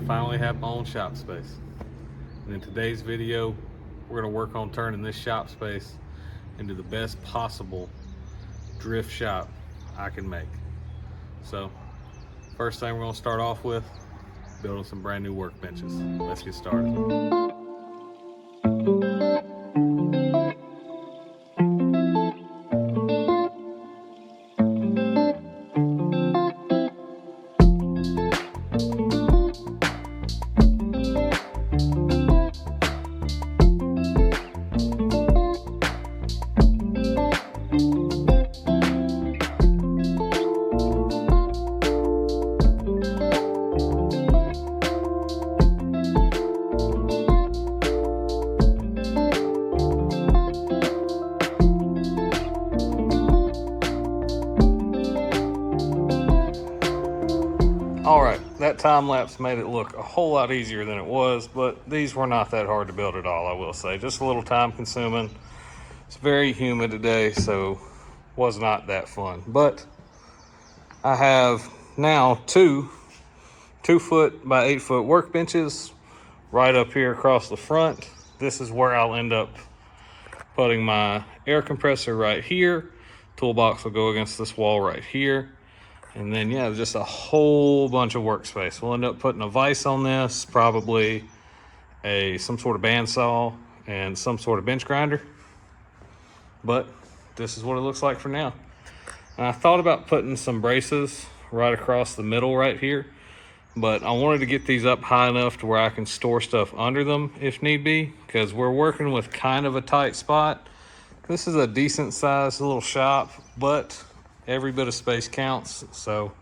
finally have my own shop space. And in today's video, we're gonna work on turning this shop space into the best possible drift shop I can make. So, first thing we're gonna start off with, building some brand new workbenches. Let's get started. All right, that time lapse made it look a whole lot easier than it was, but these were not that hard to build at all, I will say. Just a little time consuming. It's very humid today, so was not that fun. But I have now two 2-foot by 8-foot workbenches right up here across the front. This is where I'll end up putting my air compressor right here. Toolbox will go against this wall right here. And then, yeah, just a whole bunch of workspace. We'll end up putting a vise on this, probably some sort of bandsaw and some sort of bench grinder. But this is what it looks like for now. And I thought about putting some braces right across the middle right here, but I wanted to get these up high enough to where I can store stuff under them if need be, because we're working with kind of a tight spot. This is a decent sized little shop, but every bit of space counts. So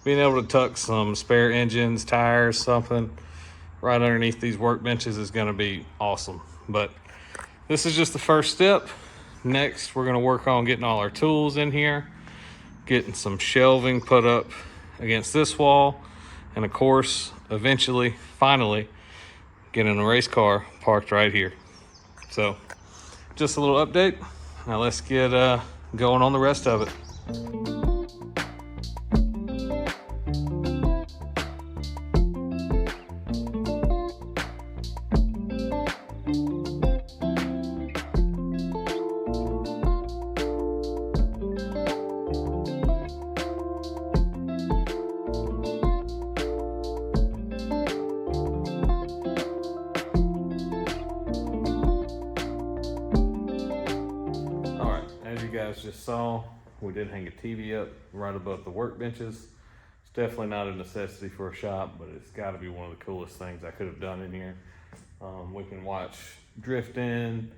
being able to tuck some spare engines, tires, something right underneath these workbenches is going to be awesome. But this is just the first step. Next, we're going to work on getting all our tools in here, getting some shelving put up against this wall, and of course, eventually, finally, getting a race car parked right here. So just a little update. Now let's get going on the rest of it. Just saw, we did hang a TV up right above the workbenches. It's definitely not a necessity for a shop, but it's got to be one of the coolest things I could have done in here. We can watch drifting,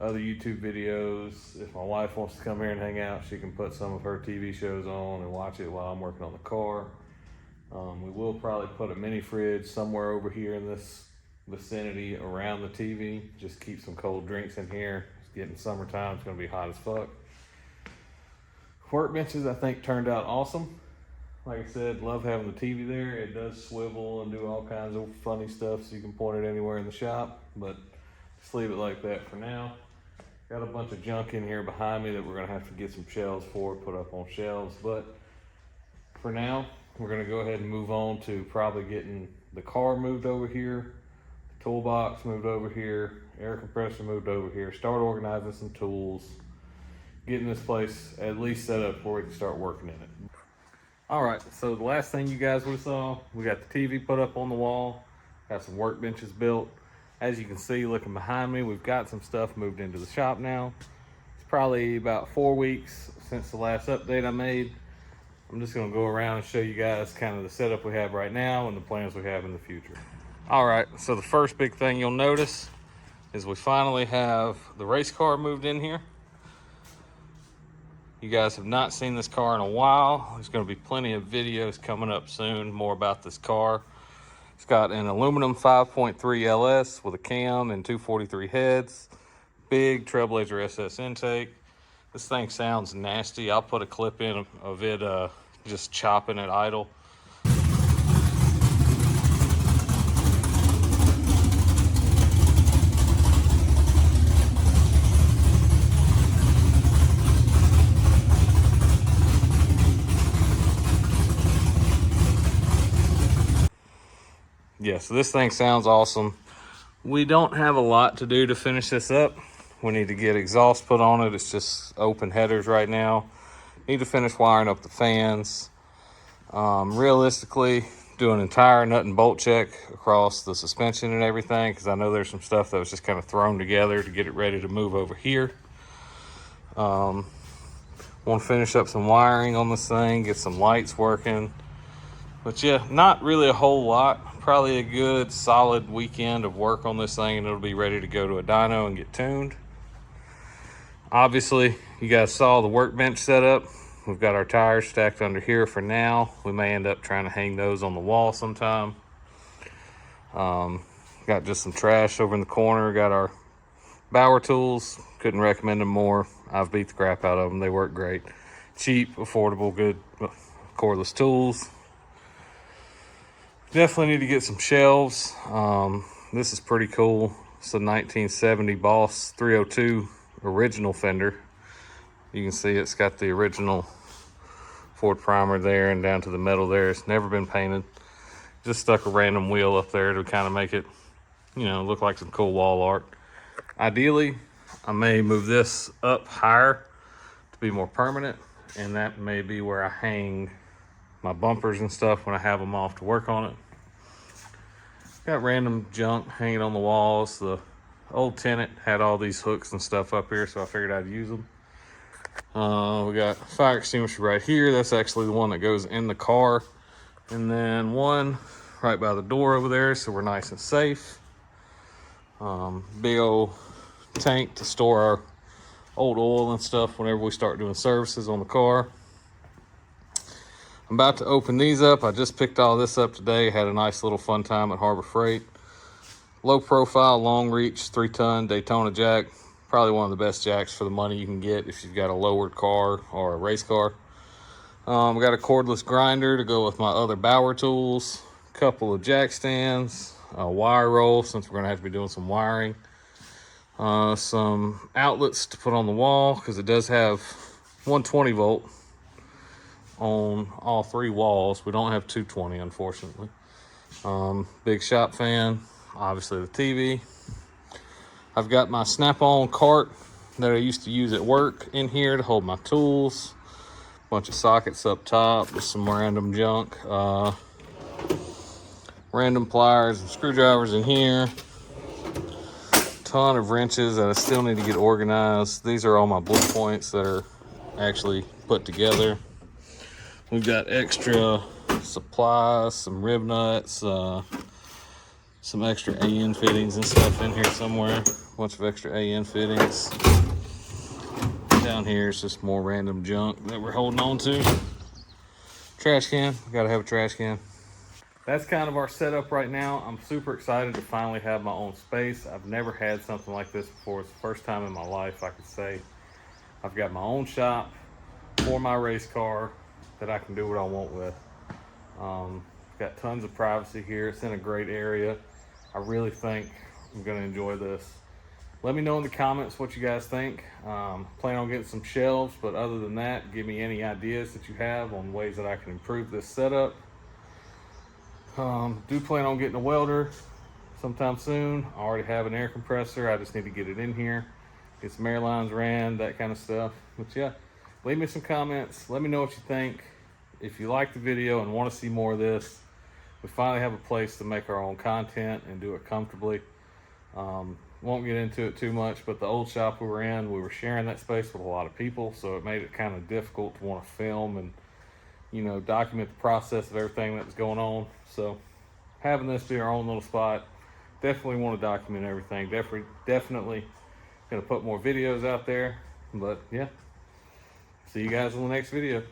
other YouTube videos. If my wife wants to come here and hang out, she can put some of her TV shows on and watch it while I'm working on the car. We will probably put a mini fridge somewhere over here in this vicinity around the TV. Just keep some cold drinks in here. It's getting summertime, it's gonna be hot as fuck. Workbenches, I think, turned out awesome. Like I said, love having the TV there. It does swivel and do all kinds of funny stuff, so you can point it anywhere in the shop, but just leave it like that for now. Got a bunch of junk in here behind me that we're gonna have to get some shelves for, put up on shelves, but for now, we're gonna go ahead and move on to probably getting the car moved over here, the toolbox moved over here, air compressor moved over here, start organizing some tools, getting this place at least set up where we can start working in it. All right, so the last thing you guys would have saw, we got the TV put up on the wall, got some workbenches built. As you can see, looking behind me, we've got some stuff moved into the shop now. It's probably about 4 weeks since the last update I made. I'm just gonna go around and show you guys kind of the setup we have right now and the plans we have in the future. All right, so the first big thing you'll notice is we finally have the race car moved in here. You guys have not seen this car in a while. There's going to be plenty of videos coming up soon, more about this car. It's got an aluminum 5.3 LS with a cam and 243 heads. Big Trailblazer SS intake. This thing sounds nasty. I'll put a clip in of it just chopping at idle. yeah, So this thing sounds awesome. We don't have a lot to do to finish this up. We need to get exhaust put on it. It's just open headers right now. Need to finish wiring up the fans. Realistically, do an entire nut and bolt check across the suspension and everything, because I know there's some stuff that was just kind of thrown together to get it ready to move over here. Want to finish up some wiring on this thing, get some lights working. But yeah, not really a whole lot. Probably a good solid weekend of work on this thing, and it'll be ready to go to a dyno and get tuned. Obviously, you guys saw the workbench set up. We've got our tires stacked under here for now. We may end up trying to hang those on the wall sometime. Got just some trash over in the corner. Got our Bauer tools. Couldn't recommend them more. I've beat the crap out of them. They work great. Cheap, affordable, good cordless tools. Definitely need to get some shelves. This is pretty cool. It's a 1970 Boss 302 original fender. You can see it's got the original Ford primer there and down to the metal there. It's never been painted. Just stuck a random wheel up there to kind of make it, you know, look like some cool wall art. Ideally, I may move this up higher to be more permanent, and that may be where I hang my bumpers and stuff when I have them off to work on it. Got random junk hanging on the walls. The old tenant had all these hooks and stuff up here, so I figured I'd use them. We got a fire extinguisher right here. That's actually the one that goes in the car. And then one right by the door over there, so we're nice and safe. Big old tank to store our old oil and stuff whenever we start doing services on the car. I'm about to open these up. I just picked all this up today. Had a nice little fun time at Harbor Freight. Low profile, long reach, 3-ton Daytona jack. Probably one of the best jacks for the money you can get if you've got a lowered car or a race car. We got a cordless grinder to go with my other Bauer tools. A couple of jack stands, a wire roll since we're gonna have to be doing some wiring. Some outlets to put on the wall because it does have 120 volt on all 3 walls. We don't have 220, unfortunately. Big shop fan, obviously the TV. I've got my Snap-on cart that I used to use at work in here to hold my tools. Bunch of sockets up top, just some random junk. Random pliers and screwdrivers in here. Ton of wrenches that I still need to get organized. These are all my blue points that are actually put together. We've got extra supplies, some rib nuts, some extra AN fittings and stuff in here somewhere. Bunch of extra AN fittings. Down here is just more random junk that we're holding on to. Trash can, we gotta have a trash can. That's kind of our setup right now. I'm super excited to finally have my own space. I've never had something like this before. It's the first time in my life I could say I've got my own shop for my race car that I can do what I want with. Got tons of privacy here. It's in a great area. I really think I'm gonna enjoy this. Let me know in the comments what you guys think. Plan on getting some shelves, but other than that, give me any ideas that you have on ways that I can improve this setup. Do plan on getting a welder sometime soon. I already have an air compressor. I just need to get it in here, get some air lines ran, that kind of stuff. But yeah, leave me some comments. Let me know what you think. If you like the video and want to see more of this, we finally have a place to make our own content and do it comfortably. Won't get into it too much, but the old shop we were in, we were sharing that space with a lot of people, so it made it kind of difficult to want to film and, you know, document the process of everything that was going on. So having this be our own little spot, definitely want to document everything. Definitely gonna put more videos out there. But yeah, see you guys in the next video.